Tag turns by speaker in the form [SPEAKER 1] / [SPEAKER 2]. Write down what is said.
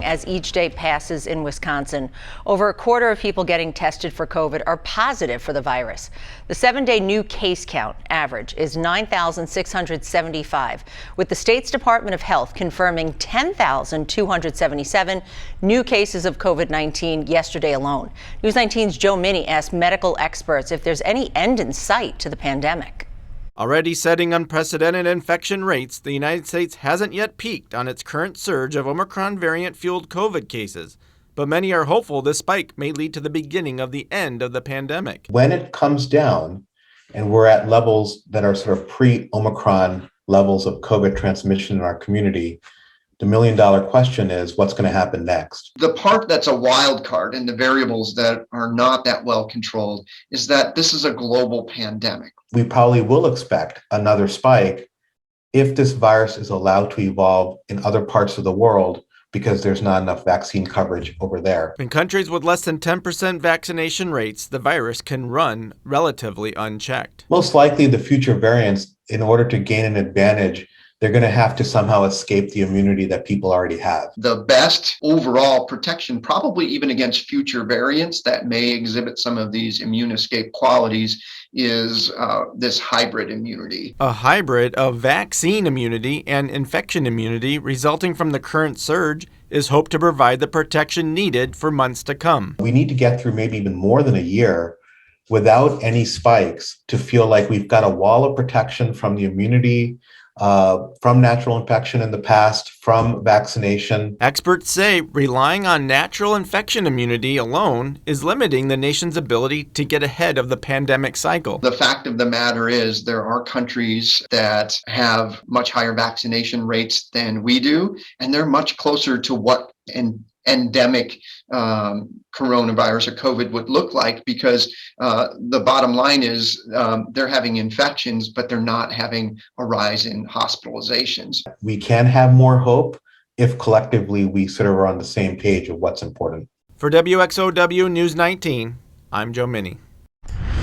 [SPEAKER 1] As each day passes in Wisconsin, over a quarter of people getting tested for COVID are positive for the virus. The 7-day new case count average is 9,675, with the state's Department of Health confirming 10,277 new cases of COVID-19 yesterday alone. News 19's Joe Minnie asked medical experts if there's any end in sight to the pandemic.
[SPEAKER 2] Already setting unprecedented infection rates, the United States hasn't yet peaked on its current surge of Omicron variant-fueled COVID cases. But many are hopeful this spike may lead to the beginning of the end of the pandemic.
[SPEAKER 3] When it comes down and we're at levels that are sort of pre-Omicron levels of COVID transmission in our community, the million-dollar question is what's going to happen next?
[SPEAKER 4] The part that's a wild card and the variables that are not that well controlled is that this is a global pandemic.
[SPEAKER 3] We probably will expect another spike if this virus is allowed to evolve in other parts of the world because there's not enough vaccine coverage over there.
[SPEAKER 2] In countries with less than 10% vaccination rates, the virus can run relatively unchecked.
[SPEAKER 3] Most likely the future variants, in order to gain an advantage, they're going to have to somehow escape the immunity that people already have.
[SPEAKER 4] The best overall protection, probably even against future variants that may exhibit some of these immune escape qualities, is this hybrid immunity.
[SPEAKER 2] A hybrid of vaccine immunity and infection immunity resulting from the current surge is hoped to provide the protection needed for months to come.
[SPEAKER 3] We need to get through maybe even more than a year without any spikes to feel like we've got a wall of protection from the immunity, from natural infection in the past, from vaccination.
[SPEAKER 2] Experts say relying on natural infection immunity alone is limiting the nation's ability to get ahead of the pandemic cycle.
[SPEAKER 4] The fact of the matter is there are countries that have much higher vaccination rates than we do, and they're much closer to what an endemic coronavirus or COVID would look like, because the bottom line is they're having infections, but they're not having a rise in hospitalizations.
[SPEAKER 3] We can have more hope if collectively we sort of are on the same page of what's important.
[SPEAKER 2] For WXOW News 19, I'm Joe Minnie.